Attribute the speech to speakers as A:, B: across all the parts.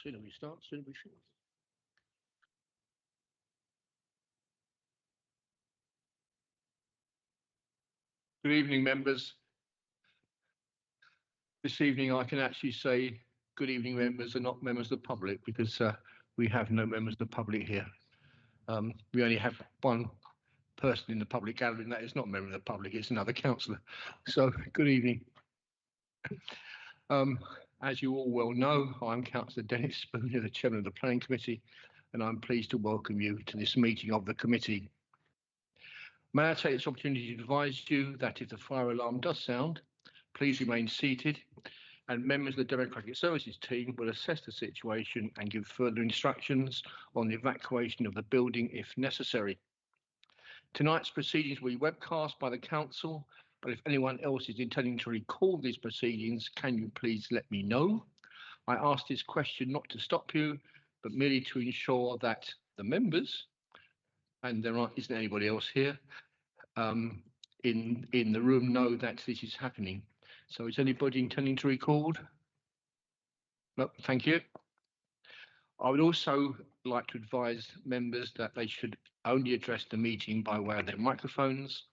A: Sooner we start, sooner we finish. Good evening, members. This evening I can actually say good evening, members, and not members of the public, because we have no members of the public here. We only have one person in the public gallery, and that is not a member of the public, it's another councillor. So good evening. As you all well know, I'm Councillor Dennis Spooner, the Chairman of the Planning Committee, and I'm pleased to welcome you to this meeting of the committee. May I take this opportunity to advise you that if the fire alarm does sound, please remain seated, and members of the Democratic Services team will assess the situation and give further instructions on the evacuation of the building if necessary. Tonight's proceedings will be webcast by the council, but if anyone else is intending to record these proceedings, can you please let me know? I ask this question not to stop you, but merely to ensure that the members, and there isn't anybody else here in the room, know that this is happening. So is anybody intending to record? No, thank you. I would also like to advise members that they should only address the meeting by way of their microphones,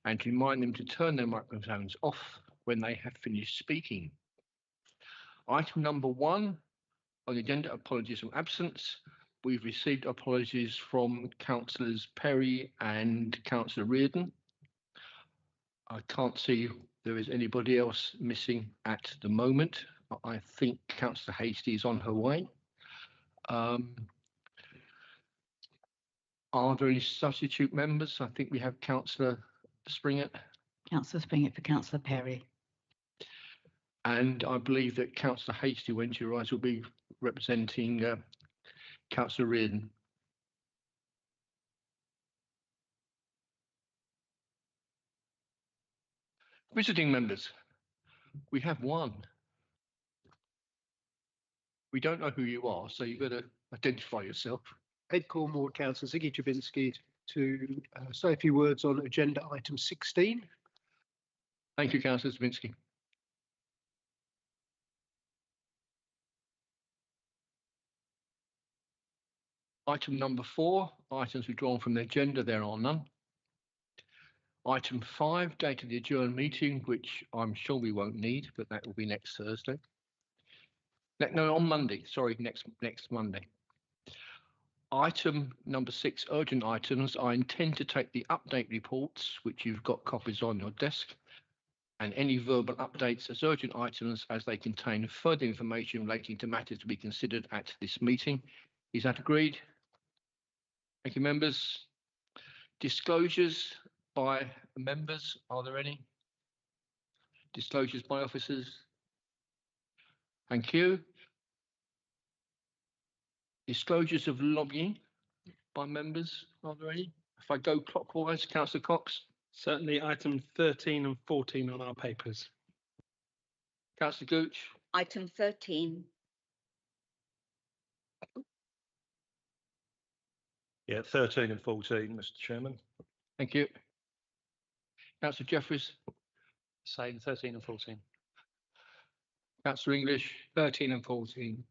A: and to remind them to turn their microphones off when they have finished speaking. Item number 1 on the agenda, apologies for absence. We've received apologies from Councillors Perry and Councillor Reardon. I can't see there is anybody else missing at the moment. I think Councillor Hastie is on her way. Are there any substitute members? I think we have Councillor Springett.
B: Councillor Springett for Councillor Perry.
A: And I believe that Councillor Hastie, when she arrives, will be representing Councillor Reardon. Visiting members, we have one. We don't know who you are, so you better identify yourself.
C: Ed Cornwall, Councillor Ziggy Jabinski, to say a few words on agenda item 16.
A: Thank you, Councillor Jabinski. Item number 4, items withdrawn from the agenda, there are none. Item 5, date of the adjourned meeting, which I'm sure we won't need, but that will be next Thursday. No, on Monday, sorry, next Monday. Item number 6, urgent items. I intend to take the update reports, which you've got copies on your desk, and any verbal updates as urgent items as they contain further information relating to matters to be considered at this meeting. Is that agreed? Thank you, members. Disclosures by members, are there any? Disclosures by officers? Thank you. Disclosures of lobbying by members, are there any? If I go clockwise, Councillor Cox.
D: Certainly item 13 and 14 on our papers.
A: Councillor Gooch.
E: Item 13.
F: Yeah, 13 and 14, Mr. Chairman.
A: Thank you. Councillor Jeffries.
D: Same, 13 and 14.
A: Councillor English.
D: 13 and 14.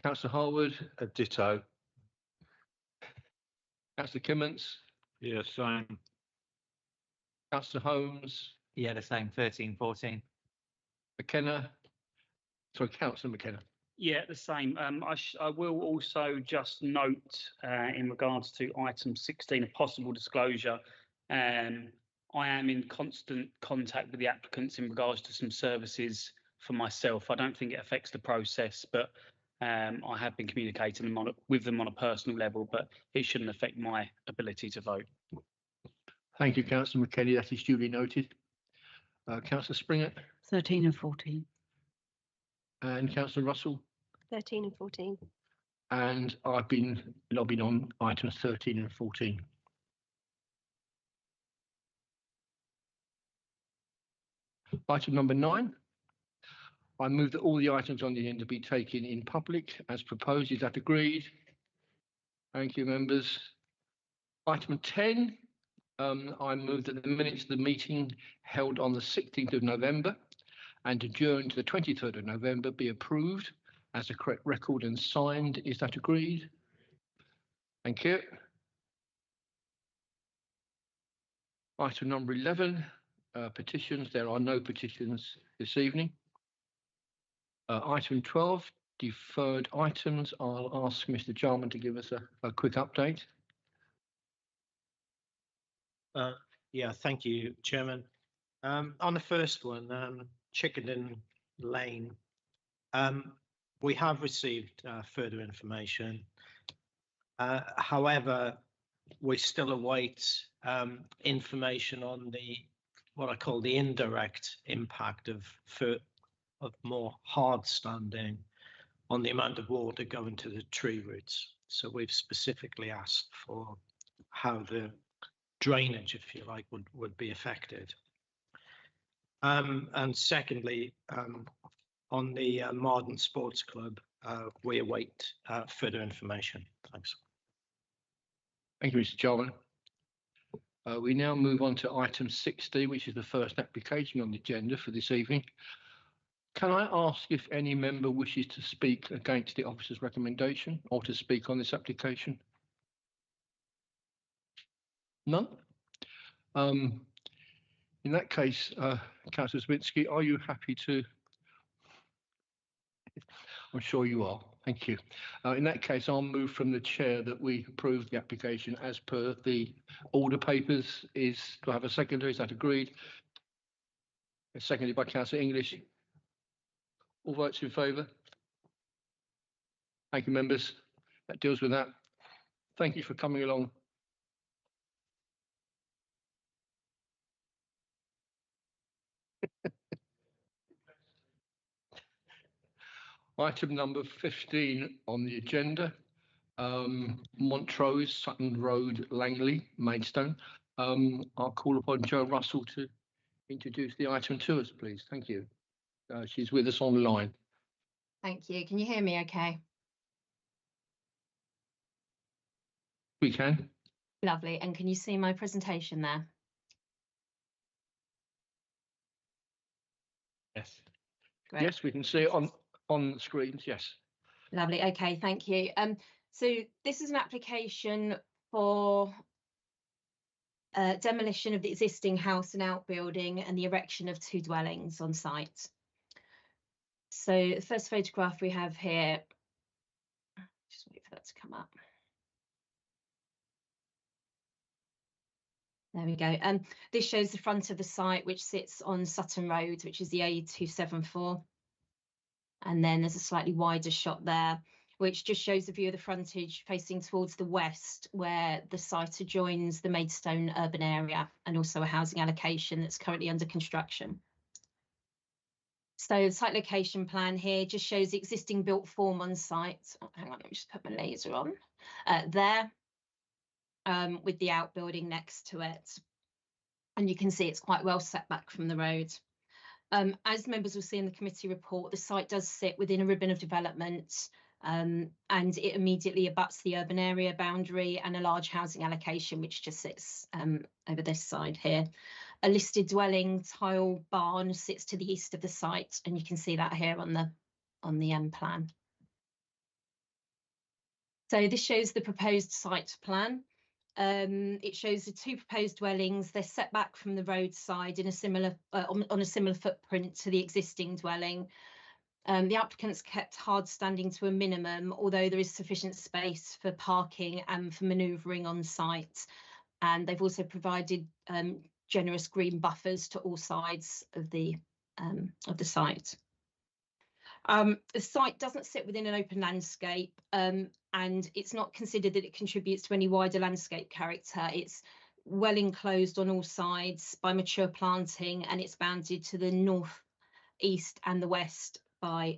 A: Councillor Harwood.
F: A ditto.
A: Councillor Kimmins.
F: Yeah, same.
A: Councillor Holmes.
G: Yeah, the same, 13, 14.
A: McKenna. Sorry, Councillor McKenna.
H: Yeah, the same. I will also just note in regards to item 16, a possible disclosure. I am in constant contact with the applicants in regards to some services for myself. I don't think it affects the process, but I have been communicating with them on a personal level, but it shouldn't affect my ability to vote.
A: Thank you, Councillor McKenna. That is duly noted. Councillor Springett.
B: 13 and 14.
A: And Councillor Russell.
E: 13 and 14.
A: And I've been lobbying on items 13 and 14. Item number 9. I move that all the items on the agenda be taken in public as proposed. Is that agreed? Thank you, members. Item 10. I move that the minutes of the meeting held on the 16th of November and adjourned to the 23rd of November be approved as a correct record and signed. Is that agreed? Thank you. Item number 11, petitions. There are no petitions this evening. Item 12, deferred items. I'll ask Mr. Jarman to give us a quick update.
I: Yeah, thank you, Chairman. On the first one, Chickenden Lane, we have received further information. However, we still await information on what I call the indirect impact of more hard standing on the amount of water going to the tree roots. So we've specifically asked for how the drainage, if you like, would be affected. And secondly, on the Marden Sports Club, we await further information. Thanks.
A: Thank you, Mr. Jarman. We now move on to item 60, which is the first application on the agenda for this evening. Can I ask if any member wishes to speak against the officer's recommendation or to speak on this application? None? In that case, Councillor Swinsky, are you happy to? I'm sure you are. Thank you. In that case, I'll move from the chair that we approve the application as per the order papers. Do I have a seconder? Is that agreed? Seconded by Councillor English. All votes in favour? Thank you, members. That deals with that. Thank you for coming along. Item number 15 on the agenda, Montrose, Sutton Road, Langley, Maidstone. I'll call upon Jo Russell to introduce the item to us, please. Thank you. She's with us online.
J: Thank you. Can you hear me okay?
A: We can.
J: Lovely. And can you see my presentation there?
F: Yes.
J: Great.
A: Yes, we can see it on the screens. Yes.
J: Lovely. Okay, thank you. So this is an application for demolition of the existing house and outbuilding and the erection of 2 dwellings on site. So the first photograph we have here, just wait for that to come up. There we go. This shows the front of the site, which sits on Sutton Road, which is the A274. And then there's a slightly wider shot there, which just shows the view of the frontage facing towards the west, where the site adjoins the Maidstone urban area and also a housing allocation that's currently under construction. So the site location plan here just shows the existing built form on site. Oh, hang on, let me just put my laser on. There, with the outbuilding next to it. And you can see it's quite well set back from the road. As members will see in the committee report, the site does sit within a ribbon of development, and it immediately abuts the urban area boundary and a large housing allocation, which just sits over this side here. A listed dwelling tile barn sits to the east of the site, and you can see that here on the plan. So this shows the proposed site plan. It shows the 2 proposed dwellings. They're set back from the roadside in a similar on a similar footprint to the existing dwelling. The applicant's kept hard standing to a minimum, although there is sufficient space for parking and for manoeuvring on site. And they've also provided generous green buffers to all sides of the site. The site doesn't sit within an open landscape, and it's not considered that it contributes to any wider landscape character. It's well enclosed on all sides by mature planting, and it's bounded to the north, east and the west by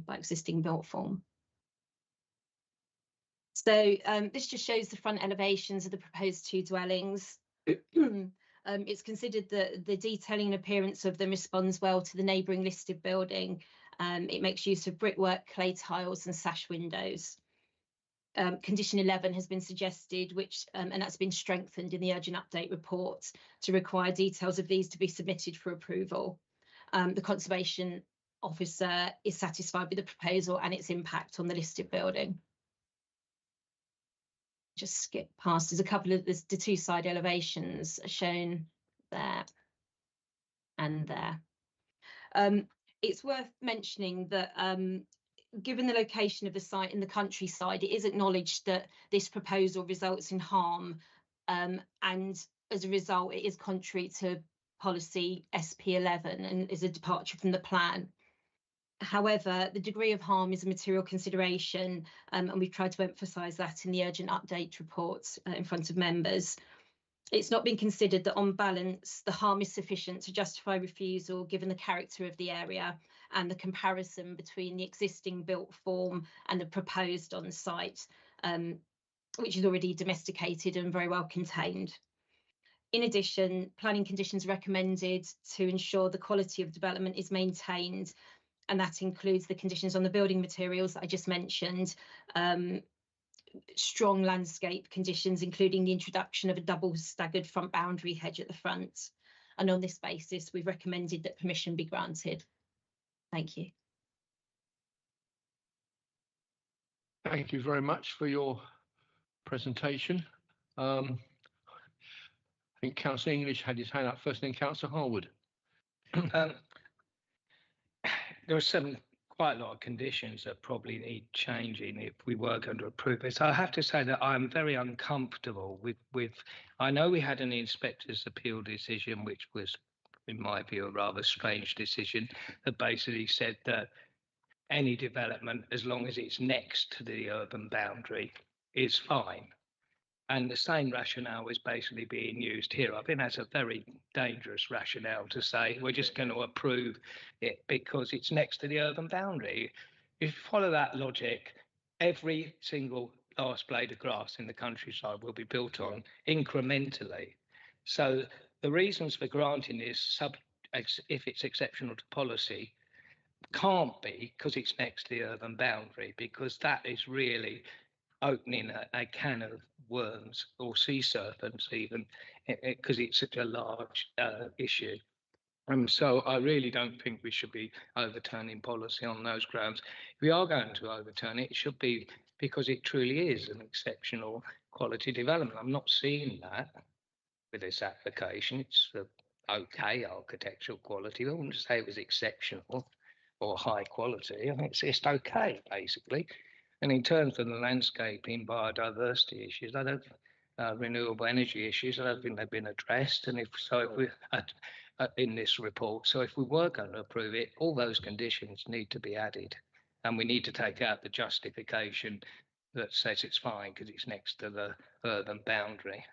J: existing built form. So this just shows the front elevations of the proposed 2 dwellings. It's considered that the detailing and appearance of them responds well to the neighbouring listed building. It makes use of brickwork, clay tiles and sash windows. Condition 11 has been suggested, and that's been strengthened in the urgent update report to require details of these to be submitted for approval. The Conservation officer is satisfied with the proposal and its impact on the listed building. Just skip past, there's a couple of, the two side elevations are shown there and there. It's worth mentioning that given the location of the site in the countryside, it is acknowledged that this proposal results in harm, and as a result it is contrary to policy SP11 and is a departure from the plan. However, the degree of harm is a material consideration, and we've tried to emphasise that in the urgent update reports in front of members. It's not been considered that on balance, the harm is sufficient to justify refusal given the character of the area and the comparison between the existing built form and the proposed on site, which is already domesticated and very well contained. In addition, planning conditions recommended to ensure the quality of development is maintained, and that includes the conditions on the building materials that I just mentioned, strong landscape conditions, including the introduction of a double staggered front boundary hedge at the front. And on this basis, we've recommended that permission be granted. Thank you.
A: Thank you very much for your presentation. I think Councillor English had his hand up first, then Councillor Harwood.
I: There are quite a lot of conditions that probably need changing if we were going to approve it. So I have to say that I'm very uncomfortable with I know we had an inspector's appeal decision, which was, in my view, a rather strange decision that basically said that any development, as long as it's next to the urban boundary, is fine. And the same rationale is basically being used here. I think that's a very dangerous rationale to say we're just going to approve it because it's next to the urban boundary. If you follow that logic, every single last blade of grass in the countryside will be built on incrementally. So the reasons for granting this, if it's exceptional to policy, can't be because it's next to the urban boundary, because that is really opening a can of worms or sea serpents even, because it's such a large issue. So I really don't think we should be overturning policy on those grounds. If we are going to overturn it, it should be because it truly is an exceptional quality development. I'm not seeing that with this application. It's okay architectural quality. I wouldn't say it was exceptional or high quality. I think it's just okay, basically. And in terms of the landscaping, biodiversity issues, I don't renewable energy issues, I don't think they've been addressed. And if we in this report, so if we were going to approve it, all those conditions need to be added, and we need to take out the justification that says it's fine because it's next to the urban boundary.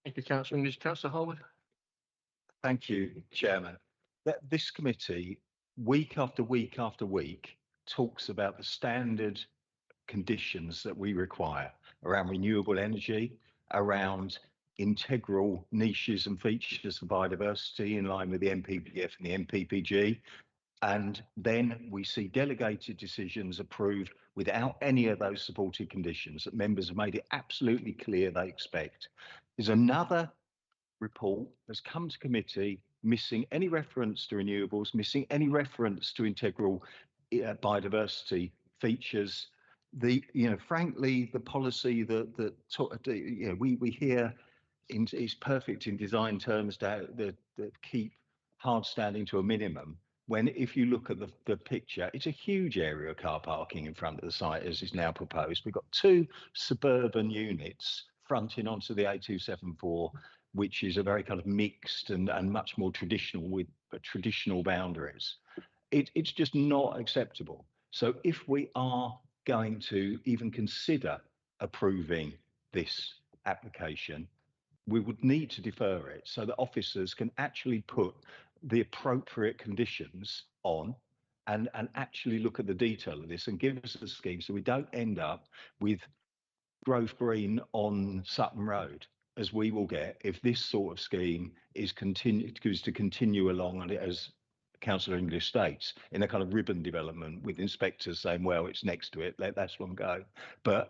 A: Thank you, Councillor English. Councillor Harwood.
K: Thank you, Chairman. This committee, week after week after week, talks about the standard conditions that we require around renewable energy, around integral niches and features for biodiversity in line with the NPPF and the NPPG. And then we see delegated decisions approved without any of those supported conditions that members have made it absolutely clear they expect. There's another report that's come to committee missing any reference to renewables, missing any reference to integral biodiversity features. Frankly, the policy that we hear is perfect in design terms that keep hard standing to a minimum. When if you look at the picture, it's a huge area of car parking in front of the site as is now proposed. We've got two suburban units fronting onto the A274, which is a very kind of mixed and much more traditional with traditional boundaries. It's just not acceptable. So if we are going to even consider approving this application, we would need to defer it so that officers can actually put the appropriate conditions on and actually look at the detail of this and give us a scheme so we don't end up with Grove Green on Sutton Road, as we will get if this sort of scheme is to continue along, and as Councillor English states, in a kind of ribbon development with inspectors saying, well, it's next to it, let that one go. But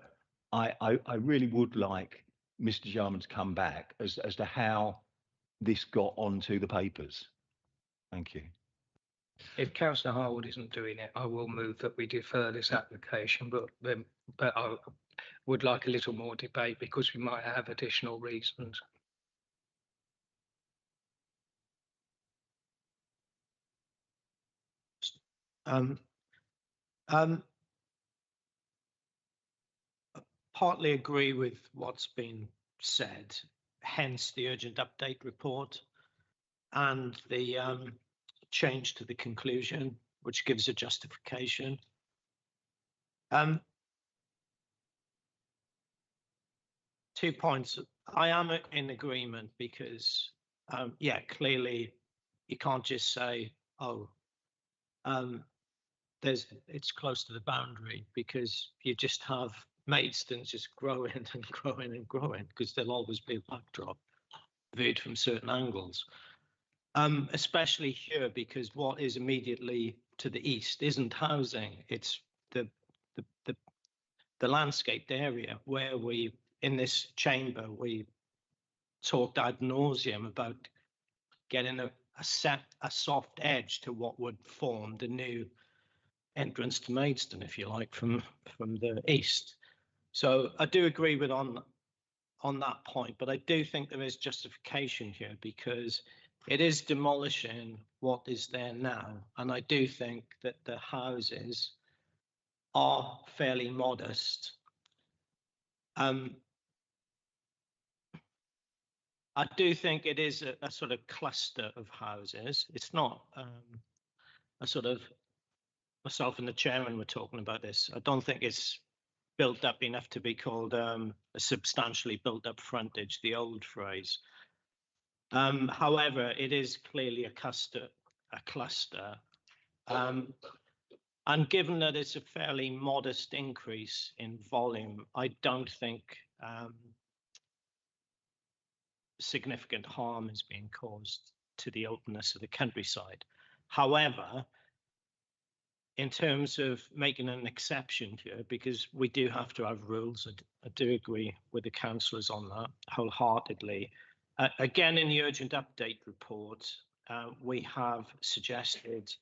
K: I really would like Mr. Jarman to come back as to how this got onto the papers. Thank you.
L: If Councillor Harwood isn't doing it, I will move that we defer this application, but I would like a little more debate because we might have additional reasons.
I: Partly agree with what's been said, hence the urgent update report and the change to the conclusion, which gives a justification. 2 points. I am in agreement because, yeah, clearly you can't just say, oh, it's close to the boundary, because you just have Maidstone just growing and growing and growing, because there'll always be a backdrop viewed from certain angles. Especially here, because what is immediately to the east isn't housing, it's the landscaped area where we, in this chamber, we talked ad nauseum about getting a soft edge to what would form the new entrance to Maidstone, if you like, from the east. So I do agree with on that point, but I do think there is justification here because it is demolishing what is there now, and I do think that the houses are fairly modest. I do think it is a sort of cluster of houses. It's not a sort of, myself and the chairman were talking about this. I don't think it's built up enough to be called a substantially built up frontage, the old phrase. However, it is clearly a cluster. And given that it's a fairly modest increase in volume, I don't think significant harm is being caused to the openness of the countryside. However, in terms of making an exception here, because we do have to have rules, I do agree with the councillors on that wholeheartedly. Again, in the urgent update report, we have suggested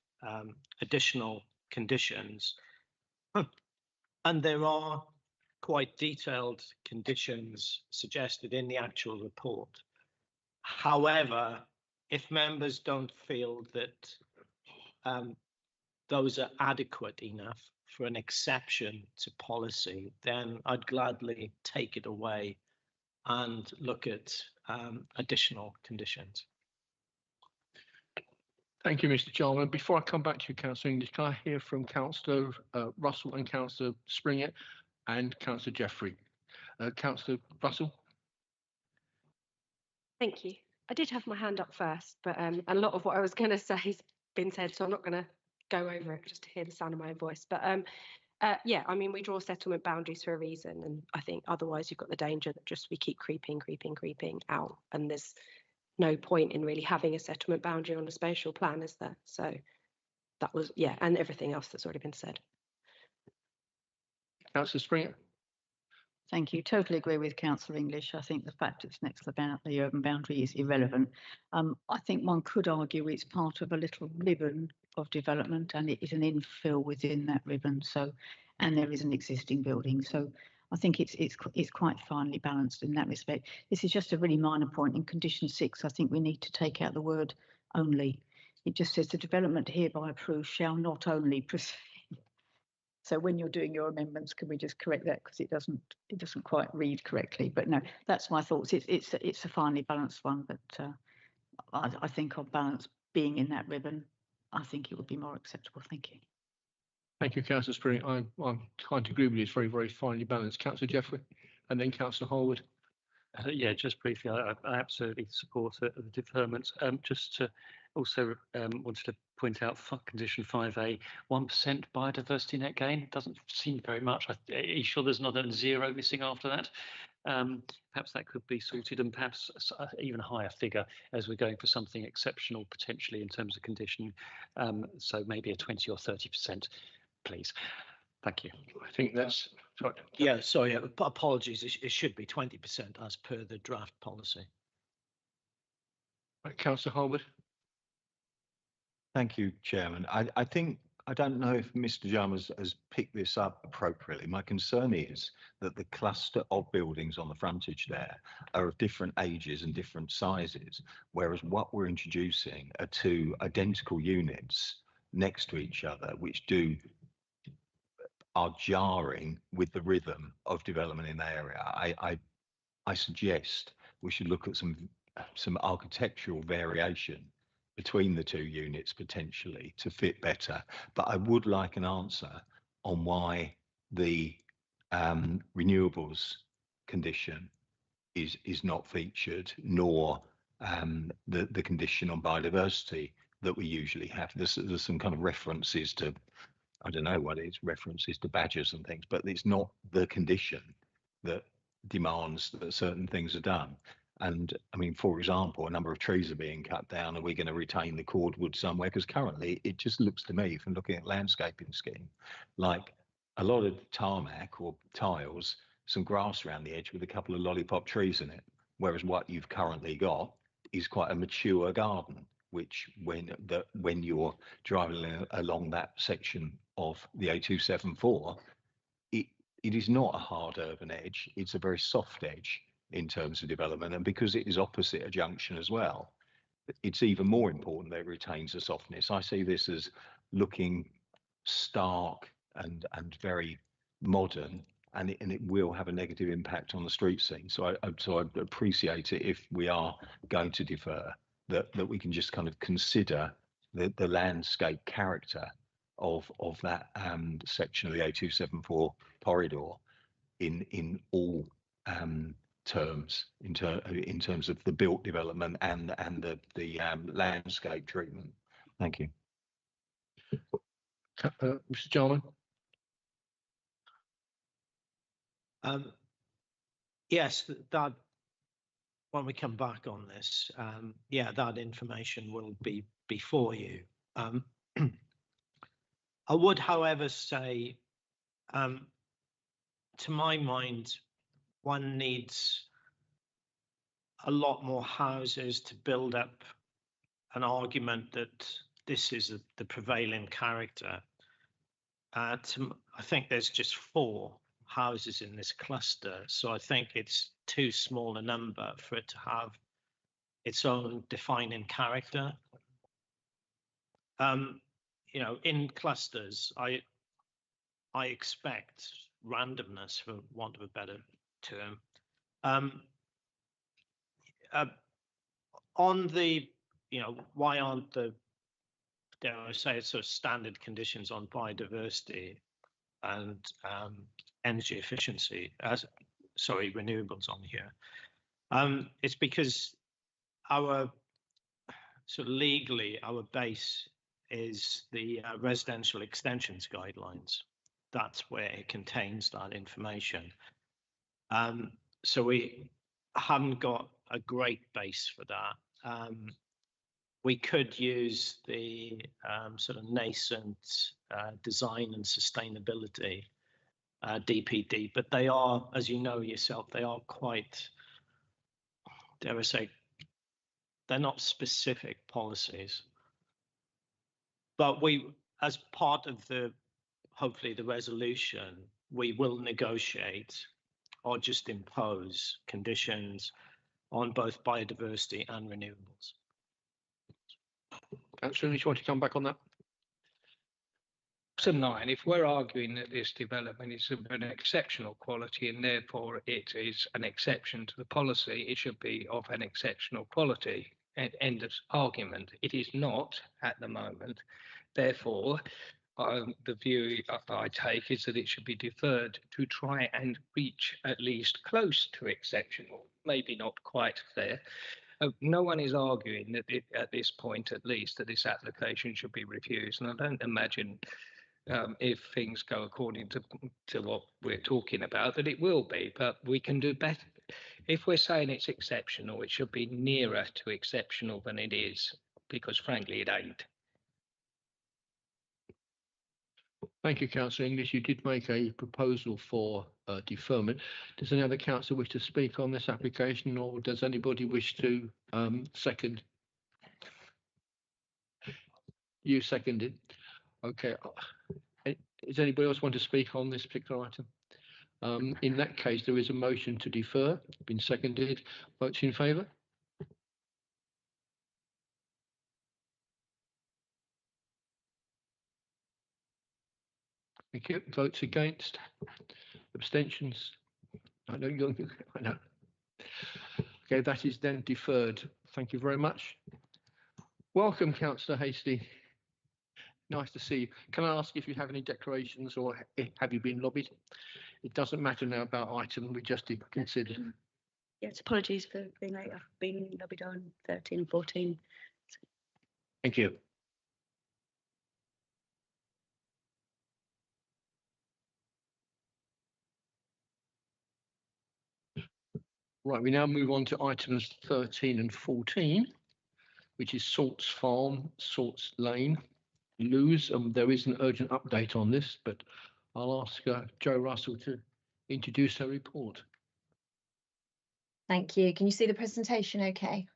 I: additional conditions, and there are quite detailed conditions suggested in the actual report. However, if members don't feel that those are adequate enough for an exception to policy, then I'd gladly take it away and look at additional conditions.
A: Thank you, Mr. Jarman. Before I come back to you, Councillor English, can I hear from Councillor Russell and Councillor Springett and Councillor Jeffrey? Councillor Russell.
E: Thank you. I did have my hand up first, but a lot of what I was going to say has been said, so I'm not going to go over it just to hear the sound of my own voice. But yeah, I mean, we draw settlement boundaries for a reason, and I think otherwise you've got the danger that just we keep creeping out, and there's no point in really having a settlement boundary on a spatial plan, is there? So that was, yeah, and everything else that's already been said.
A: Councillor Springett.
B: Thank you. Totally agree with Councillor English. I think the fact it's next to the urban boundary is irrelevant. I think one could argue it's part of a little ribbon of development, and it is an infill within that ribbon. So, and there is an existing building. So I think it's quite finely balanced in that respect. This is just a really minor point. In condition 6, I think we need to take out the word only. It just says the development hereby approved shall not only proceed. So when you're doing your amendments, can we just correct that, because it doesn't quite read correctly? But no, that's my thoughts. It's a finely balanced one, but I think on balance, being in that ribbon, I think it would be more acceptable. Thank you.
A: Thank you, Councillor Springett. I'm trying to agree with you. It's very, very finely balanced. Councillor Jeffrey, and then Councillor Harwood.
F: Yeah, just briefly, I absolutely support the deferment. Just to also wanted to point out for condition 5A, 1% biodiversity net gain doesn't seem very much. Are you sure there's not a zero missing after that? Perhaps that could be sorted, and perhaps even a higher figure as we're going for something exceptional potentially in terms of condition. So maybe a 20 or 30%, please. Thank you.
A: I think that's sorry.
I: Yeah, sorry, apologies. It should be 20% as per the draft policy.
A: Right, Councillor Harwood.
K: Thank you, Chairman. I think, I don't know if Mr. Jam has picked this up appropriately. My concern is that the cluster of buildings on the frontage there are of different ages and different sizes, whereas what we're introducing are two identical units next to each other, which are jarring with the rhythm of development in the area. I suggest we should look at some architectural variation between the two units potentially to fit better. But I would like an answer on why the renewables condition is not featured, nor the condition on biodiversity that we usually have. There's some kind of references to, I don't know what it is, references to badgers and things, but it's not the condition that demands that certain things are done. And I mean, for example, a number of trees are being cut down. Are we going to retain the cordwood somewhere? Because currently it just looks to me, from looking at landscaping scheme, like a lot of tarmac or tiles, some grass around the edge with a couple of lollipop trees in it. Whereas what you've currently got is quite a mature garden, which when you're driving along that section of the A274, it is not a hard urban edge. It's a very soft edge in terms of development, and because it is opposite a junction as well, it's even more important that it retains the softness. I see this as looking stark and very modern, and it will have a negative impact on the street scene. So I'd appreciate it if we are going to defer, that we can just kind of consider the landscape character of that section of the A274 corridor in all terms, in terms of the built development and the landscape treatment. Thank you.
A: Mr. Jarman.
I: Yes, that when we come back on this, yeah, that information will be before you. I would, however, say, to my mind, one needs a lot more houses to build up an argument that this is the prevailing character. I think there's just 4 houses in this cluster, so I think it's too small a number for it to have its own defining character. You know, in clusters, I expect randomness, for want of a better term. On the, you know, why aren't the, dare I say, sort of standard conditions on biodiversity and energy efficiency, renewables on here? It's because our sort of legally, our base is the residential extensions guidelines. That's where it contains that information. So we haven't got a great base for that. We could use the sort of nascent design and sustainability DPD, but they are, as you know yourself, they are quite, dare I say, they're not specific policies. But we, as part of the, hopefully the resolution, we will negotiate or just impose conditions on both biodiversity and renewables.
A: Councillor, you want to come back on that?
L: So 9, if we're arguing that this development is of an exceptional quality and therefore it is an exception to the policy, it should be of an exceptional quality. End of argument. It is not at the moment. Therefore, the view I take is that it should be deferred to try and reach at least close to exceptional, maybe not quite there. No one is arguing that at this point, at least, that this application should be refused. And I don't imagine if things go according to what we're talking about, that it will be, but we can do better. If we're saying it's exceptional, it should be nearer to exceptional than it is, because frankly, it ain't.
A: Thank you, Councillor English. You did make a proposal for deferment. Does any other councillor wish to speak on this application, or does anybody wish to second? You seconded. Okay. Does anybody else want to speak on this particular item? In that case, there is a motion to defer, been seconded. Votes in favour? Thank you. Votes against? Abstentions? I know you're, I know. Okay, that is then deferred. Thank you very much. Welcome, Councillor Hastie. Nice to see you. Can I ask if you have any declarations or have you been lobbied? It doesn't matter now about item, we just considered.
M: Yes, apologies for being late. I've been lobbied on 13 and 14.
A: Thank you. Right, we now move on to items 13 and 14, which is Salts Farm, Salts Lane, Lewes. There is an urgent update on this, but I'll ask Jo Russell to introduce her report.
J: Thank you. Can you see the presentation okay?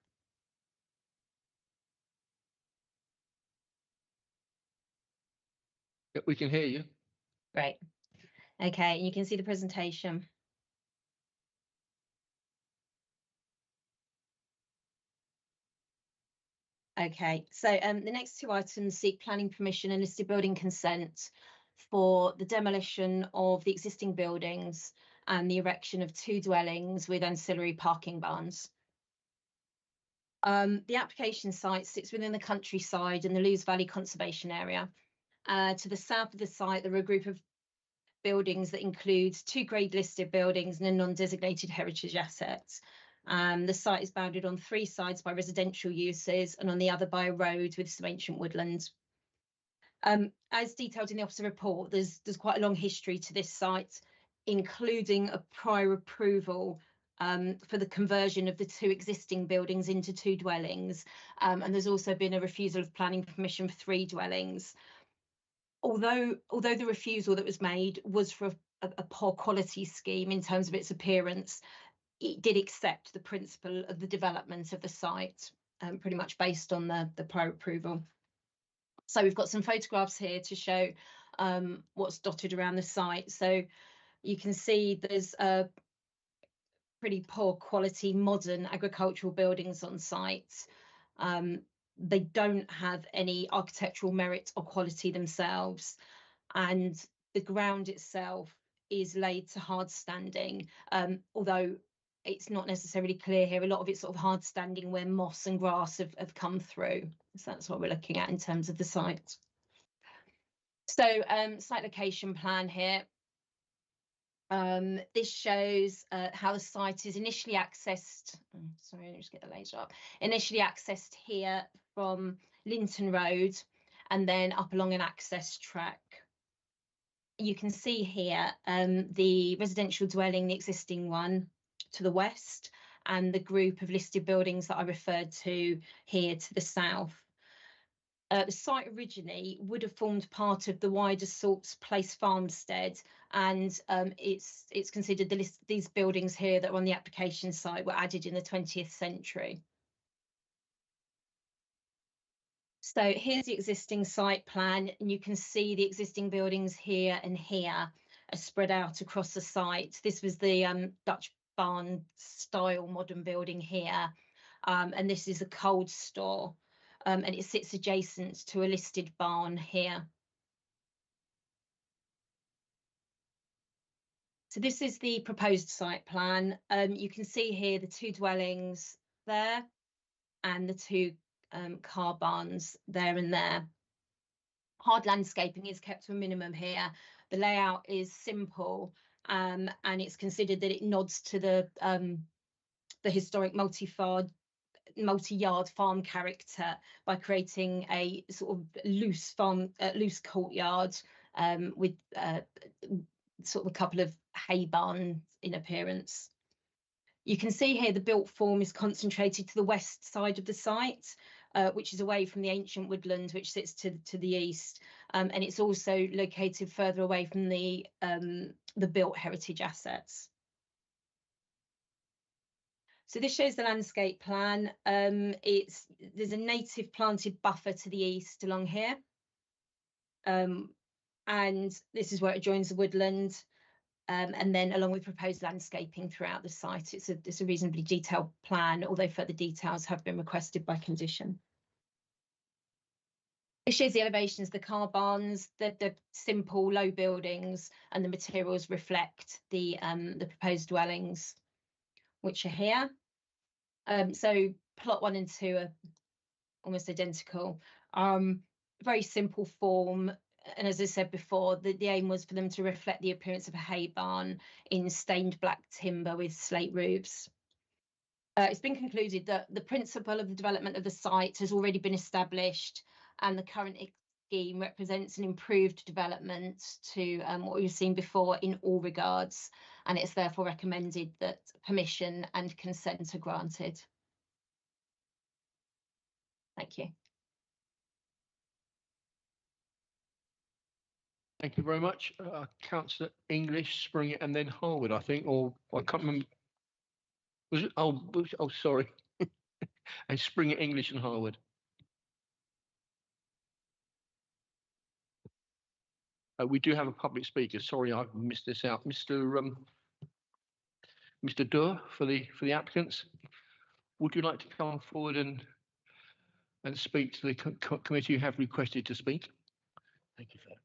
A: Yep, we can hear you.
J: Great. Okay, you can see the presentation. Okay, so the next two items seek planning permission and listed building consent for the demolition of the existing buildings and the erection of two dwellings with ancillary parking barns. The application site sits within the countryside in the Lewes Valley Conservation Area. To the south of the site, there are a group of buildings that includes two grade listed buildings and a non-designated heritage asset. The site is bounded on three sides by residential uses and on the other by a road with some ancient woodland. As detailed in the officer report, there's quite a long history to this site, including a prior approval for the conversion of the two existing buildings into two dwellings. And there's also been a refusal of planning permission for three dwellings. Although the refusal that was made was for a poor quality scheme in terms of its appearance, it did accept the principle of the development of the site, pretty much based on the prior approval. So we've got some photographs here to show what's dotted around the site. So you can see there's pretty poor quality modern agricultural buildings on site. They don't have any architectural merit or quality themselves, and the ground itself is laid to hard standing, although it's not necessarily clear here. A lot of it's sort of hard standing where moss and grass have come through. So that's what we're looking at in terms of the site. So site location plan here. This shows how the site is initially accessed. Sorry, let me just get the laser up. Initially accessed here from Linton Road and then up along an access track. You can see here the residential dwelling, the existing one, to the west, and the group of listed buildings that I referred to here to the south. The site originally would have formed part of the wider Salts Place farmstead, and it's considered these buildings here that are on the application site were added in the 20th century. So here's the existing site plan, and you can see the existing buildings here and here are spread out across the site. This was the Dutch barn style modern building here, and this is a cold store, and it sits adjacent to a listed barn here. So this is the proposed site plan. You can see here the two dwellings there and the two car barns there and there. Hard landscaping is kept to a minimum here. The layout is simple, and it's considered that it nods to the historic multi-yard farm character by creating a sort of loose courtyard with sort of a couple of hay barns in appearance. You can see here the built form is concentrated to the west side of the site, which is away from the ancient woodland, which sits to the east, and it's also located further away from the built heritage assets. So this shows the landscape plan. There's a native planted buffer to the east along here. And this is where it joins the woodland. And then along with proposed landscaping throughout the site, it's a reasonably detailed plan, although further details have been requested by condition. It shows the elevations, the car barns, the simple low buildings, and the materials reflect the proposed dwellings, which are here. So plot 1 and 2 are almost identical. Very simple form. And as I said before, the aim was for them to reflect the appearance of a hay barn in stained black timber with slate roofs. It's been concluded that the principle of the development of the site has already been established, and the current scheme represents an improved development to what we've seen before in all regards, and it's therefore recommended that permission and consent are granted. Thank you.
A: Thank you very much. Councillor English, Spring, and then Harwood, I think, or I can't remember. Was it? Oh, sorry. And Spring, English, and Harwood. We do have a public speaker. Sorry, I've missed this out. Mr. Durr for the applicants. Would you like to come forward and speak to the committee you have requested to speak? Thank you, sir.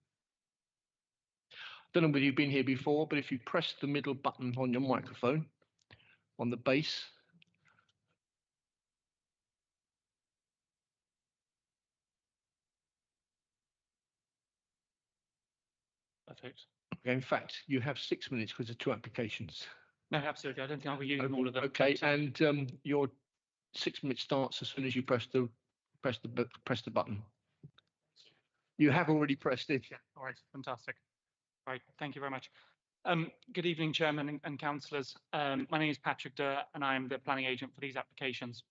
A: I don't know whether you've been here before, but if you press the middle button on your microphone on the base.
F: Perfect.
A: In fact, you have 6 minutes because of 2 applications.
F: No, absolutely. I don't think I'll be using all of them.
A: Okay, and your 6 minutes starts as soon as you press the button. You have already pressed it.
F: Yeah, all right, fantastic. Right, thank you very much. Good evening, Chairman and councillors. My name is Patrick Durr, and I am the planning agent for these applications.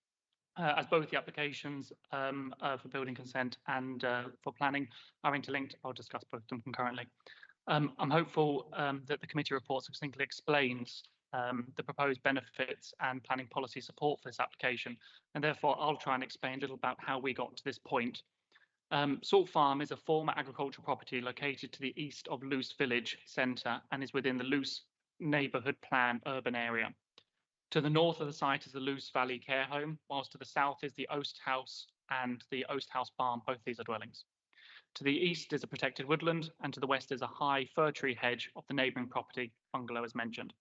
F: As both the applications for building consent and for planning are interlinked, I'll discuss both of them concurrently. I'm hopeful that the committee report succinctly explains the proposed benefits and planning policy support for this application, and therefore I'll try and explain a little about how we got to this point. Salt Farm is a former agricultural property located to the east of Luce Village Centre and is within the Luce Neighbourhood Plan urban area. To the north of the site is the Luce Valley Care Home, whilst to the south is the Oast House and the Oast House Barn. Both these are dwellings. To the east is a protected woodland, and to the west is a high fir tree hedge of the neighbouring property, bungalow as mentioned.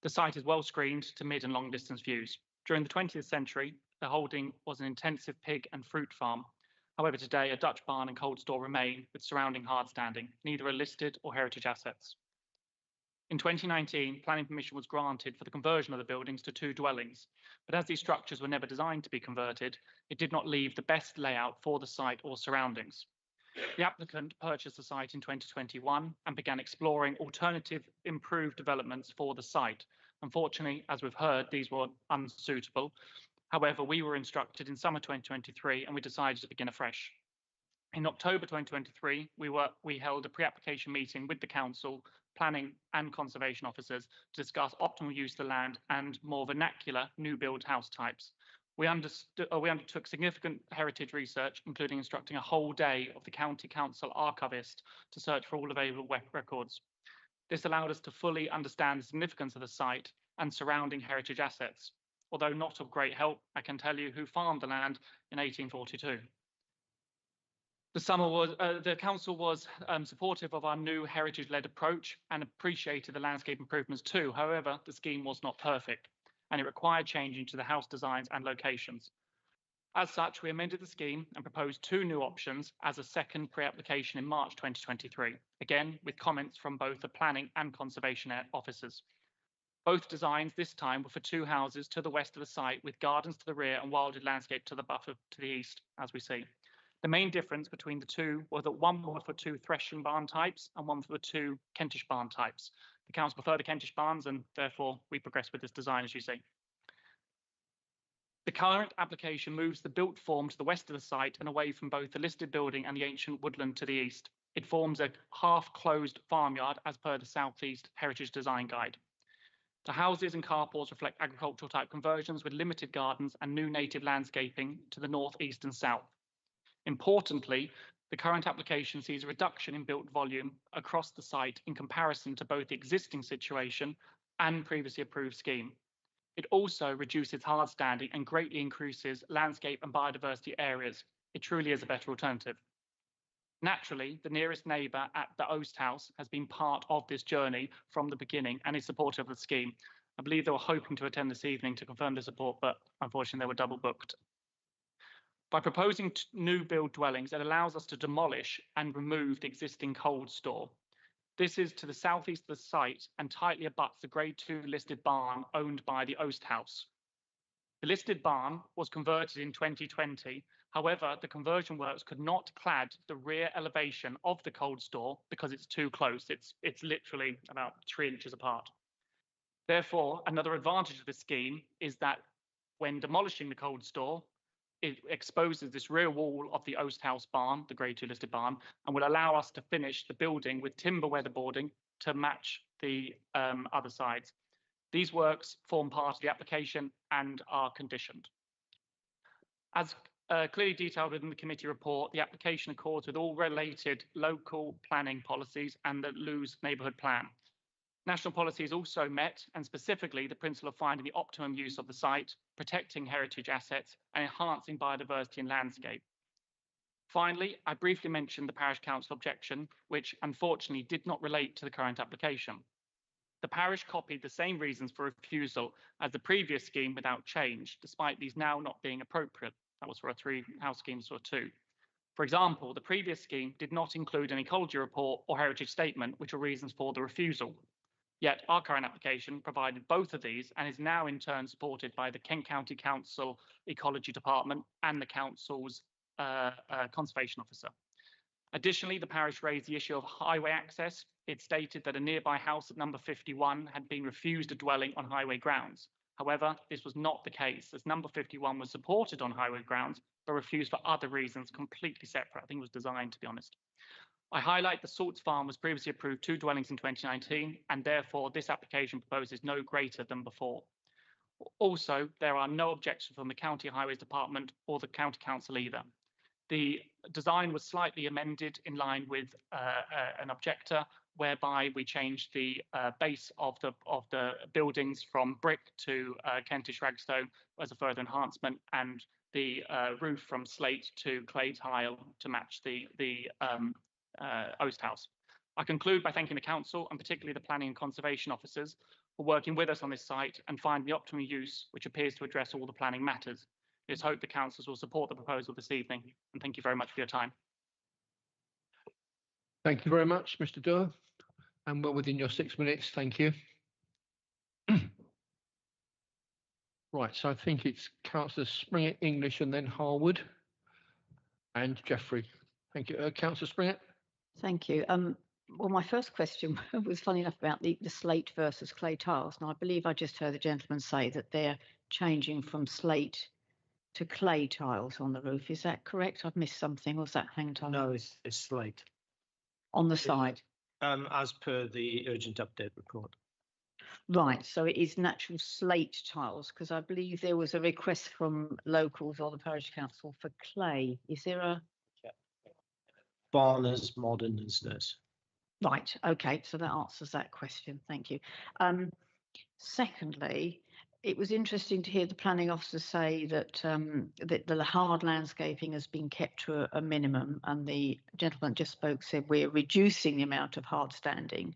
F: The site is well screened to mid and long distance views. During the 20th century, the holding was an intensive pig and fruit farm. However, today a Dutch barn and cold store remain with surrounding hard standing, neither are listed or heritage assets. In 2019, planning permission was granted for the conversion of the buildings to 2 dwellings, but as these structures were never designed to be converted, it did not leave the best layout for the site or surroundings. The applicant purchased the site in 2021 and began exploring alternative improved developments for the site. Unfortunately, as we've heard, these were unsuitable. However, we were instructed in summer 2023 and we decided to begin afresh. In October 2023, we held a pre-application meeting with the council, planning and conservation officers to discuss optimal use of the land and more vernacular new build house types. We undertook significant heritage research, including instructing a whole day of the county council archivist to search for all available records. This allowed us to fully understand the significance of the site and surrounding heritage assets. Although not of great help, I can tell you who farmed the land in 1842. The council was supportive of our new heritage-led approach and appreciated the landscape improvements too. However, the scheme was not perfect and it required changing to the house designs and locations. As such, we amended the scheme and proposed 2 new options as a second pre-application in March 2023, again with comments from both the planning and conservation officers. Both designs this time were for 2 houses to the west of the site with gardens to the rear and wildwood landscape to the buffer to the east, as we see. The main difference between the 2 was that one was for 2 threshing barn types and one for the 2 Kentish barn types. The council preferred the Kentish barns and therefore we progressed with this design, as you see. The current application moves the built form to the west of the site and away from both the listed building and the ancient woodland to the east. It forms a half-closed farmyard as per the South East Heritage Design Guide.
N: The houses and carports reflect agricultural type conversions with limited gardens and new native landscaping to the north, east and south. Importantly, the current application sees a reduction in built volume across the site in comparison to both the existing situation and previously approved scheme. It also reduces hard standing and greatly increases landscape and biodiversity areas. It truly is a better alternative. Naturally, the nearest neighbour at the Oast House has been part of this journey from the beginning and is supportive of the scheme. I believe they were hoping to attend this evening to confirm the support, but unfortunately they were double booked. By proposing new build dwellings, it allows us to demolish and remove the existing cold store. This is to the southeast of the site and tightly abuts the Grade 2 listed barn owned by the Oast House. The listed barn was converted in 2020. However, the conversion works could not clad the rear elevation of the cold store because it's too close. It's literally about 3 inches apart. Therefore, another advantage of the scheme is that when demolishing the cold store, it exposes this rear wall of the Oast House barn, the Grade 2 listed barn, and will allow us to finish the building with timber weatherboarding to match the other sides. These works form part of the application and are conditioned. As clearly detailed within the committee report, the application accords with all related local planning policies and the Lewes neighbourhood plan. National policy is also met, and specifically the principle of finding the optimum use of the site, protecting heritage assets and enhancing biodiversity and landscape. Finally, I briefly mentioned the Parish Council objection, which unfortunately did not relate to the current application. The parish copied the same reasons for refusal as the previous scheme without change, despite these now not being appropriate. That was for a 3-house scheme, or 2. For example, the previous scheme did not include an ecology report or heritage statement, which were reasons for the refusal. Yet our current application provided both of these and is now in turn supported by the Kent County Council Ecology Department and the Council's Conservation Officer. Additionally, the parish raised the issue of highway access. It stated that a nearby house at number 51 had been refused a dwelling on highway grounds. However, this was not the case, as number 51 was supported on highway grounds, but refused for other reasons completely separate. I think it was designed, to be honest. I highlight the Salts Farm was previously approved 2 dwellings in 2019, and therefore this application proposes no greater than before. Also, there are no objections from the County Highways Department or the County Council either. The design was slightly amended in line with an objector, whereby we changed the base of the buildings from brick to Kentish ragstone as a further enhancement, and the roof from slate to clay tile to match the Oast House. I conclude by thanking the Council and particularly the Planning and Conservation Officers for working with us on this site and finding the optimum use which appears to address all the planning matters. It is hoped the councillors will support the proposal this evening, and thank you very much for your time.
A: Thank you very much, Mr. Doerr, and well within your 6 minutes. Thank you. Right, so I think it's Councillor Springer, English, and then Harwood and Jeffrey. Thank you. Councillor Springer.
B: Thank you. Well, my first question was funny enough about the slate versus clay tiles. And I believe I just heard the gentleman say that they're changing from slate to clay tiles on the roof. Is that correct? I've missed something. Was that hang tile?
I: No, it's slate.
B: On the side?
I: As per the urgent update report.
B: Right, so it is natural slate tiles, because I believe there was a request from locals or the parish council for clay. Is there a...
I: Barn as modern as this.
B: Right, okay, so that answers that question. Thank you. Secondly, it was interesting to hear the planning officer say that the hard landscaping has been kept to a minimum, and the gentleman just spoke said we're reducing the amount of hard standing.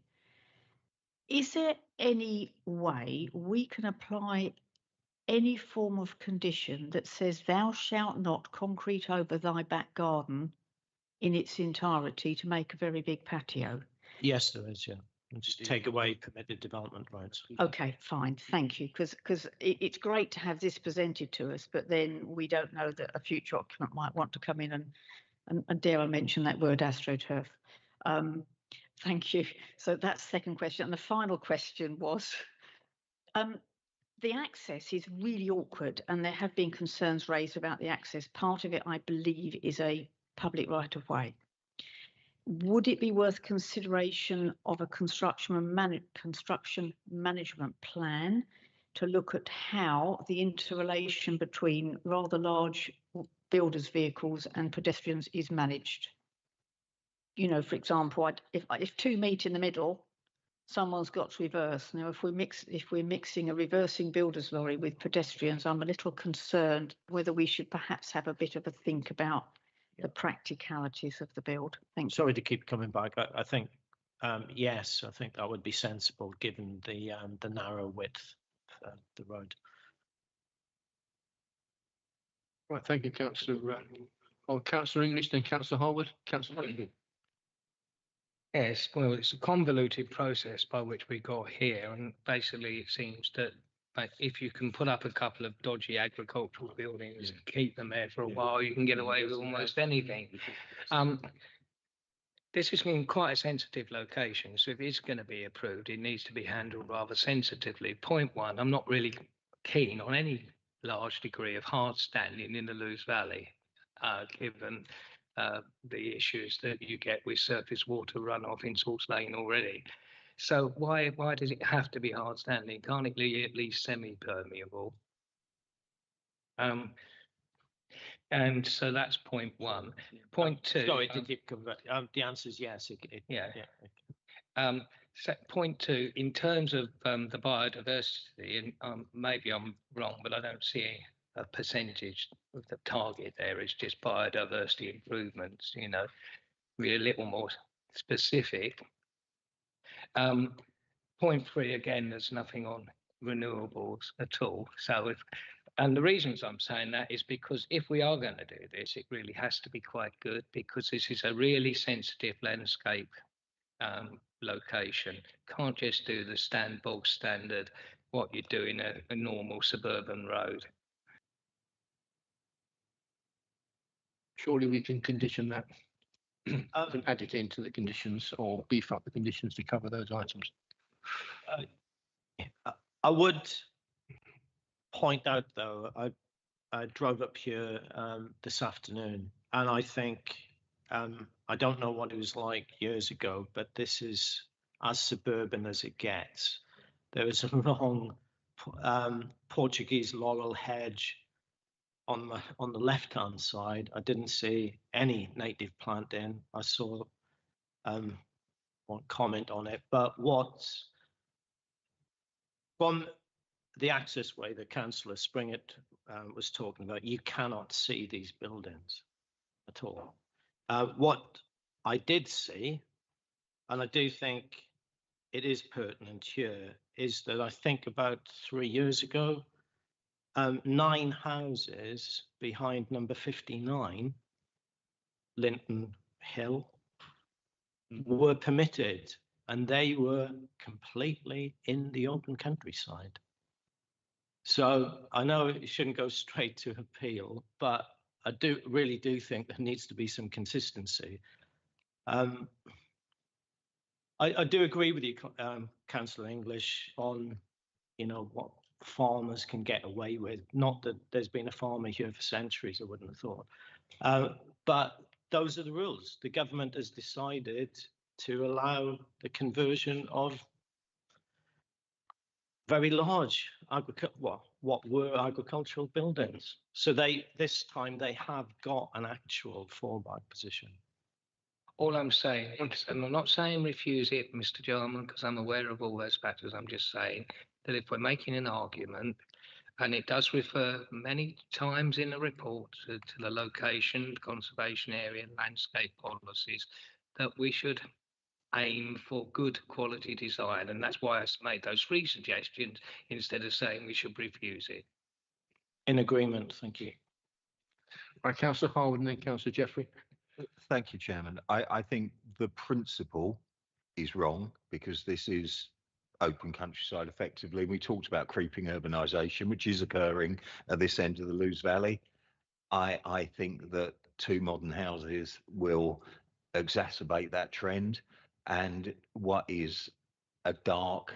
B: Is there any way we can apply any form of condition that says thou shalt not concrete over thy back garden in its entirety to make a very big patio?
I: Yes, there is, yeah. Just take away permitted development rights.
B: Okay, fine, thank you, because it's great to have this presented to us, but then we don't know that a future occupant might want to come in and dare I mention that word, astroturf. Thank you. So that's the second question. And the final question was, the access is really awkward, and there have been concerns raised about the access. Part of it, I believe, is a public right of way. would it be worth consideration of a construction management plan to look at how the interrelation between rather large builders' vehicles and pedestrians is managed? You know, for example, if two meet in the middle, someone's got to reverse. Now, if we're mixing a reversing builder's lorry with pedestrians, I'm a little concerned whether we should perhaps have a bit of a think about the practicalities of the build. Thank you.
I: Sorry to keep coming back. I think yes, I think that would be sensible given the narrow width of the road.
A: Right, thank you, Councillor. Councillor English, then Councillor Harwood. Councillor Harwood.
L: Yes, well, it's a convoluted process by which we got here, and basically it seems that if you can put up a couple of dodgy agricultural buildings and keep them there for a while, you can get away with almost anything. This is in quite a sensitive location, so if it's going to be approved, it needs to be handled rather sensitively. Point one, I'm not really keen on any large degree of hard standing in the Lewes Valley, given the issues that you get with surface water runoff in Source Lane already. So why does it have to be hard standing? Can't it be at least semi-permeable? And so that's point one. Point two.
I: Sorry, did you cover that? The answer is yes.
L: Point two, in terms of the biodiversity, and maybe I'm wrong, but I don't see a percentage of the target there. It's just biodiversity improvements. You know, we're a little more specific. Point three, again, there's nothing on renewables at all. So and the reasons I'm saying that is because if we are going to do this, it really has to be quite good, because this is a really sensitive landscape location. Can't just do the bog standard, what you do in a normal suburban road.
A: Surely we can condition that and add it into the conditions or beef up the conditions to cover those items.
I: I would point out, though, I drove up here this afternoon, and I think I don't know what it was like years ago, but this is as suburban as it gets. There is a long Portuguese laurel hedge on the left-hand side. I didn't see any native planting. I saw one comment on it, but from the access way that Councillor Springett was talking about, you cannot see these buildings at all. What I did see, and I do think it is pertinent here, is that I think about 3 years ago, 9 houses behind number 59, Linton Hill, were permitted, and they were completely in the open countryside. So I know it shouldn't go straight to appeal, but I really do think there needs to be some consistency. I do agree with you, Councillor English, on what farmers can get away with. Not that there's been a farmer here for centuries, I wouldn't have thought. But those are the rules. The government has decided to allow the conversion of very large what were agricultural buildings. So this time they have got an actual fallback position.
L: All I'm saying is, and I'm not saying refuse it, Mr. Jarman, because I'm aware of all those factors. I'm just saying that if we're making an argument, and it does refer many times in the report to the location, conservation area, landscape policies, that we should aim for good quality design. And that's why I made those 3 suggestions instead of saying we should refuse it.
I: In agreement, thank you.
A: Right, Councillor Harwood and then Councillor Jeffrey.
K: Thank you, Chairman. I think the principle is wrong, because this is open countryside effectively. We talked about creeping urbanisation, which is occurring at this end of the Lewes Valley. I think that 2 modern houses will exacerbate that trend, and what is a dark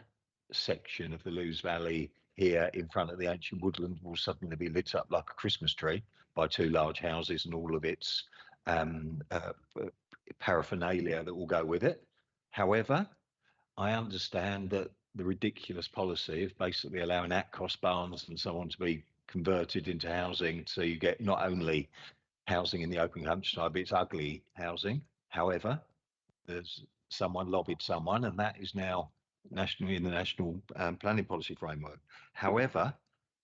K: section of the Lewes Valley here in front of the ancient woodland will suddenly be lit up like a Christmas tree by 2 large houses and all of its paraphernalia that will go with it. However, I understand that the ridiculous policy of basically allowing at-cost barns and so on to be converted into housing, so you get not only housing in the open countryside, but it's ugly housing. However, there's someone lobbied someone, and that is now nationally in the national planning policy framework. However,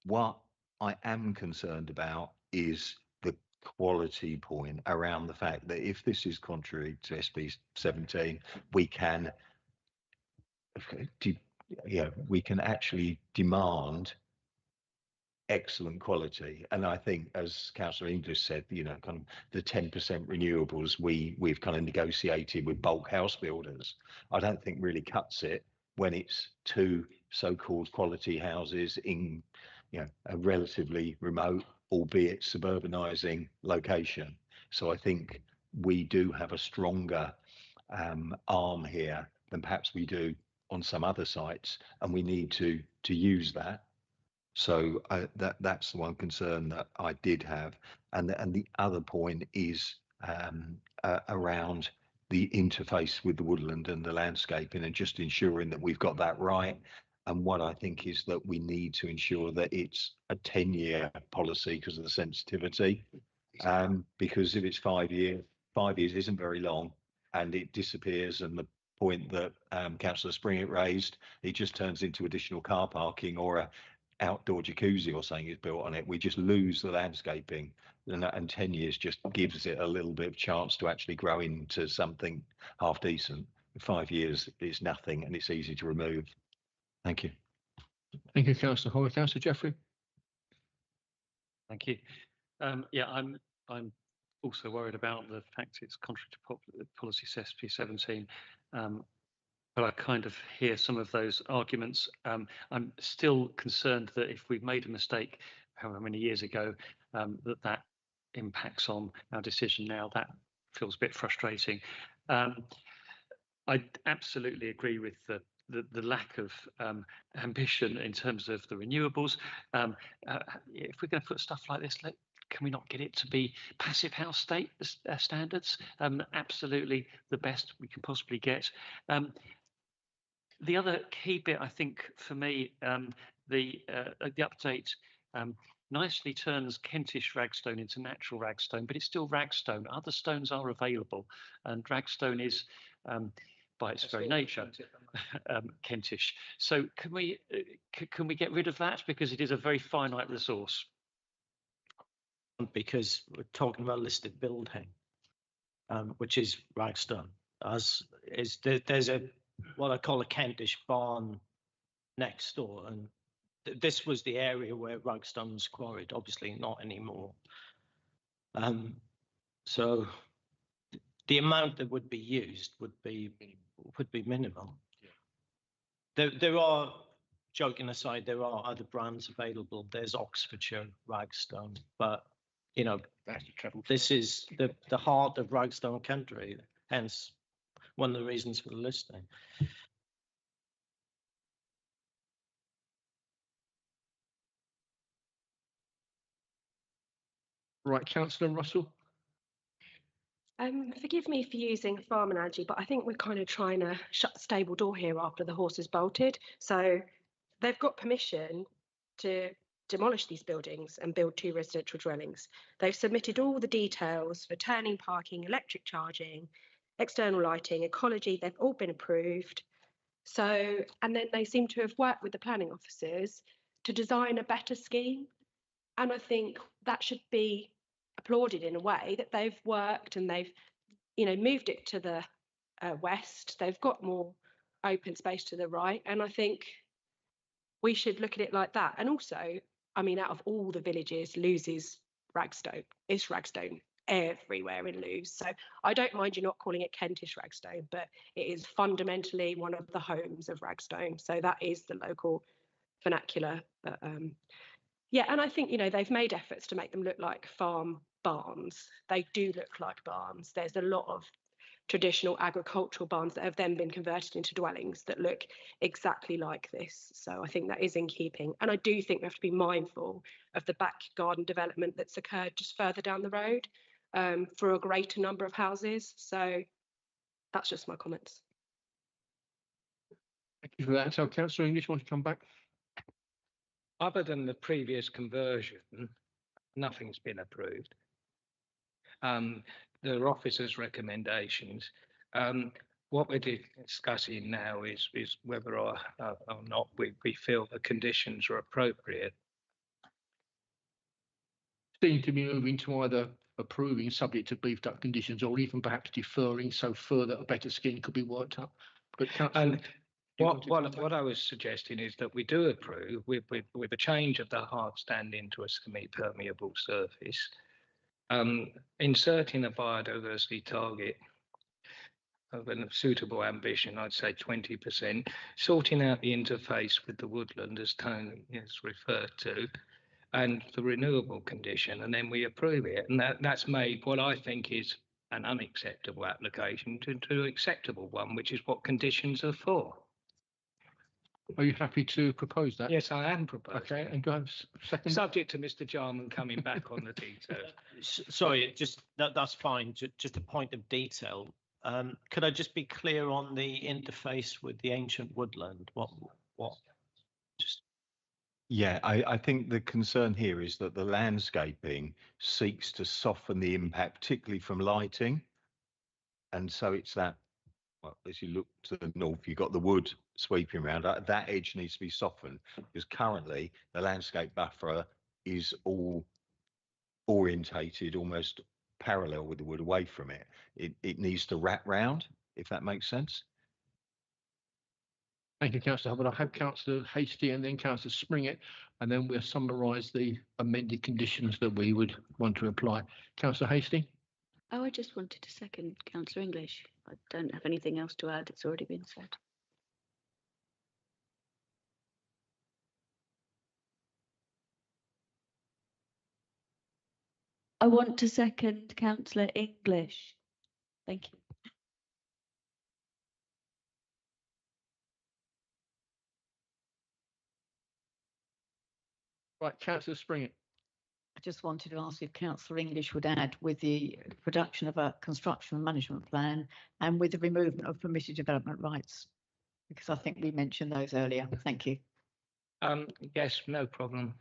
K: what I am concerned about is the quality point around the fact that if this is contrary to SB 17, we can, we can actually demand excellent quality. And I think, as Councillor English said, kind of the 10% renewables we've kind of negotiated with bulk house builders, I don't think really cuts it when it's two so-called quality houses in, a relatively remote, albeit suburbanizing location. So I think we do have a stronger arm here than perhaps we do on some other sites, and we need to use that. So that's the one concern that I did have, and the other point is around the interface with the woodland and the landscaping, and just ensuring that we've got that right. And what I think is that we need to ensure that it's a 10-year policy because of the sensitivity. Because if it's 5 years, 5 years isn't very long, and it disappears. And the point that Councillor Springett raised, it just turns into additional car parking or a outdoor jacuzzi or something is built on it. We just lose the landscaping, and 10 years just gives it a little bit of chance to actually grow into something half decent. 5 years is nothing, and it's easy to remove. Thank you.
A: Thank you, Councillor Hall. Councillor Jeffrey.
F: Thank you. Yeah, I'm also worried about the fact it's contrary to policy SB 17. But I kind of hear some of those arguments. I'm still concerned that if we've made a mistake, however many years ago, that impacts on our decision now. That feels a bit frustrating. I absolutely agree with the lack of ambition in terms of the renewables. If we're going to put stuff like this, can we not get it to be passive house standards? Absolutely the best we can possibly get. The other key bit, I think, for me, the update nicely turns Kentish ragstone into natural ragstone, but it's still ragstone. Other stones are available, and ragstone is, by its very nature, Kentish. So can we get rid of that, because it is a very finite resource?
I: Because we're talking about listed building, which is ragstone. There's what I call a Kentish barn next door, and this was the area where ragstone was quarried. Obviously not anymore. So the amount that would be used would be minimal. There are, joking aside, there are other brands available. There's Oxfordshire ragstone, but this is the heart of ragstone country, hence one of the reasons for the listing.
A: Right, Councillor Russell.
E: Forgive me for using a farm analogy, but I think we're kind of trying to shut the stable door here after the horse has bolted. So they've got permission to demolish these buildings and build 2 residential dwellings. They've submitted all the details for turning, parking, electric charging, external lighting, ecology. They've all been approved. So, and then they seem to have worked with the planning officers to design a better scheme. And I think that should be applauded in a way, that they've worked and they've, moved it to the west. They've got more open space to the right. And I think we should look at it like that. And also, I mean, out of all the villages, Lewes is ragstone. It's ragstone everywhere in Lewes. So I don't mind you not calling it Kentish ragstone, but it is fundamentally one of the homes of ragstone. So that is the local vernacular. But yeah, and I think, they've made efforts to make them look like farm barns. They do look like barns. There's a lot of traditional agricultural barns that have then been converted into dwellings that look exactly like this. So I think that is in keeping. And I do think we have to be mindful of the back garden development that's occurred just further down the road. for a greater number of houses. So that's just my comments.
A: Thank you for that. So Councillor English, want to come back?
L: Other than the previous conversion, nothing's been approved. The officer's recommendations. What we're discussing now is whether or not we feel the conditions are appropriate.
A: Seem to be moving to either approving subject to beefed up conditions or even perhaps deferring so further a better scheme could be worked up. But
L: And what I was suggesting is that we do approve with a change of the hard standing to a semi-permeable surface, inserting a biodiversity target of a suitable ambition, I'd say 20%, sorting out the interface with the woodland as Tony has referred to, and the renewable condition, and then we approve it. And that's made what I think is an unacceptable application to an acceptable one, which is what conditions are for.
A: Are you happy to propose that?
L: Yes, I am proposing.
A: Okay, and go ahead, second.
L: Subject to Mr. Jarman coming back on the details.
I: Sorry, just that's fine. Just a point of detail. Could I just be clear on the interface with the ancient woodland? What?
K: Yeah, I think the concern here is that the landscaping seeks to soften the impact, particularly from lighting. And so it's that, well, as you look to the north, you've got the wood sweeping around. That edge needs to be softened because currently the landscape buffer is all orientated almost parallel with the wood away from it. It needs to wrap round, if that makes sense.
A: Thank you, Councillor Hubbard. I have Councillor Hastie and then Councillor Springett, and then we'll summarise the amended conditions that we would want to apply. Councillor Hastie?
M: Oh, I just wanted to second Councillor English. I don't have anything else to add. It's already been said. I want to second Councillor English. Thank you.
A: Right, Councillor Springett.
B: I just wanted to ask if Councillor English would add with the production of a construction and management plan and with the removal of permitted development rights, because I think we mentioned those earlier. Thank you.
L: Yes, no problem.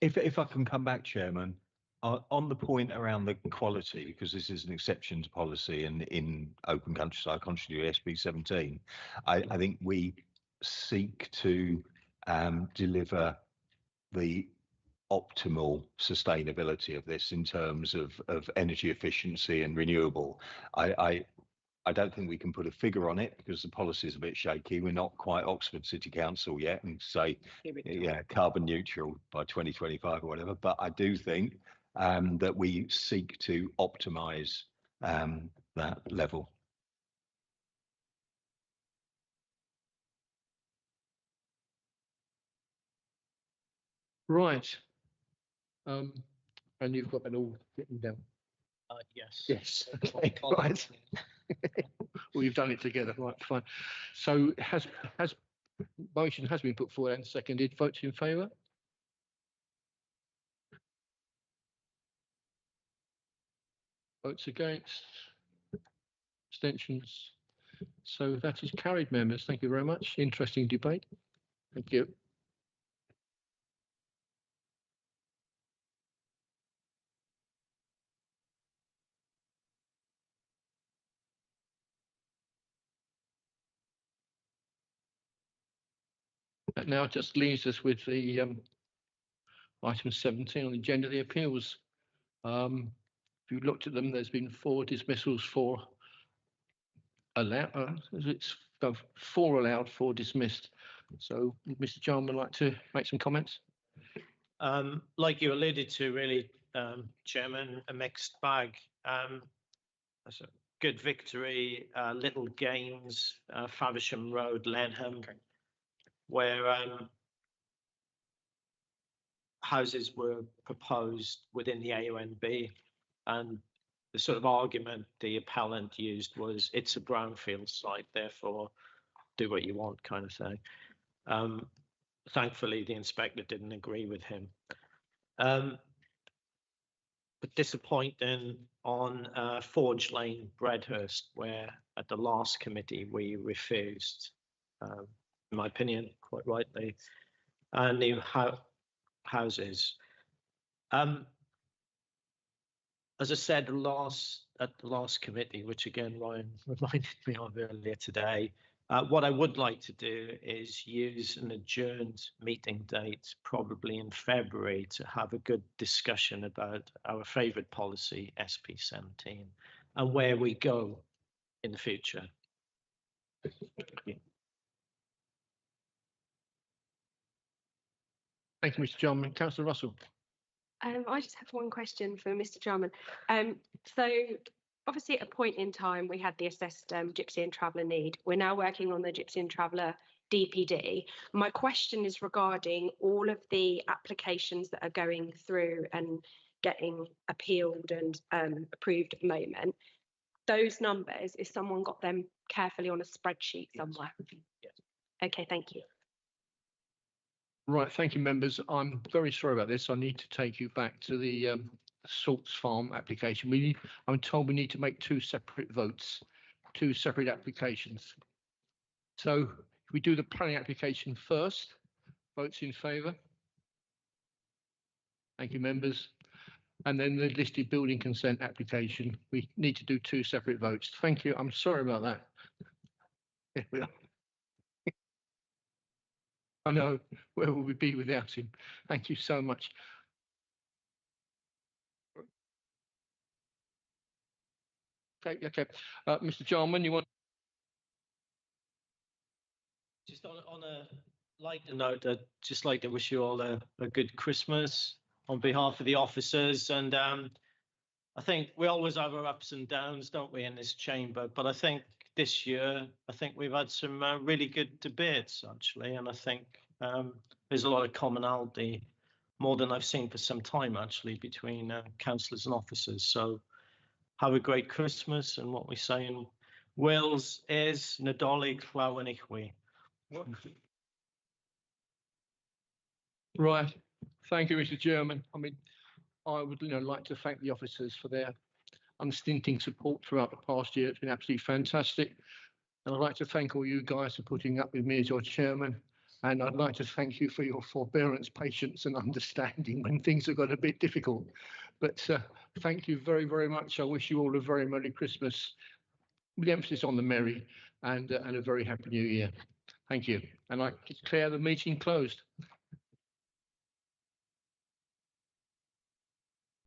K: If I can come back, Chairman, on the point around the quality, because this is an exceptions policy and in open countryside contrary to SB 17, I think we seek to deliver the optimal sustainability of this in terms of energy efficiency and renewable. I don't think we can put a figure on it because the policy is a bit shaky. We're not quite Oxford City Council yet and say, yeah, carbon neutral by 2025 or whatever. But I do think that we seek to optimise that level.
A: Right. And you've got that all written down.
I: Yes.
A: Yes. Okay. Right. Well, you've done it together. Right. Fine. So motion has been put forward and seconded. Votes in favour. Votes against. Abstentions. So that is carried, members. Thank you very much. Interesting debate. Thank you. That now just leaves us with the item 17 on the agenda, the appeals. If you looked at them, there's been 4 dismissals, 4 allowed. It's 4 allowed, 4 dismissed. So, Mr. John would like to make some comments.
I: Like you alluded to, really, Chairman, a mixed bag. That's a good Victory, Little Gaines, Faversham Road, Lenham, where houses were proposed within the AONB, and the sort of argument the appellant used was it's a brownfield site, therefore do what you want kind of thing. Thankfully, the inspector didn't agree with him. But disappointing on Forge Lane, Bredhurst, where at the last committee we refused, in my opinion, quite rightly, new houses. As I said at the last committee, which again Ryan reminded me of earlier today, what I would like to do is use an adjourned meeting date, probably in February, to have a good discussion about our favourite policy, SP17, and where we go in the future.
A: Thank you, Mr. Jarman. Councillor Russell.
E: I just have one question for Mr. Jarman. So obviously at a point in time, we had the assessed Gypsy and Traveller need. We're now working on the Gypsy and Traveller DPD. My question is regarding all of the applications that are going through and getting appealed and approved at the moment. Those numbers, if someone got them carefully on a spreadsheet somewhere?
I: Yes.
E: Okay, thank you.
A: Right, thank you, members. I'm very sorry about this. I need to take you back to the Salts Farm application. I'm told we need to make two separate votes, two separate applications. So if we do the planning application first, votes in favour. Thank you, members. And then the listed building consent application, we need to do two separate votes. Thank you. I'm sorry about that. Here we are. I know, where will we be without him? Thank you so much. Okay. Mr. Jarman, you want?
I: Just on a lighter note, I'd just like to wish you all a good Christmas on behalf of the officers. And I think we always have our ups and downs, don't we, in this chamber? But I think this year, we've had some really good debates, actually. And I think there's a lot of commonality, more than I've seen for some time, actually, between councillors and officers. So have a great Christmas. And what we say in Wales is Nadolig Llawen Ichwi.
A: Right. Thank you, Mr. Chairman. I mean, I would like to thank the officers for their unstinting support throughout the past year. It's been absolutely fantastic. And I'd like to thank all you guys for putting up with me as your chairman. And I'd like to thank you for your forbearance, patience and understanding when things have got a bit difficult. But thank you very, very much. I wish you all a very Merry Christmas with the emphasis on the merry and a very happy new year. Thank you. And I declare the meeting closed.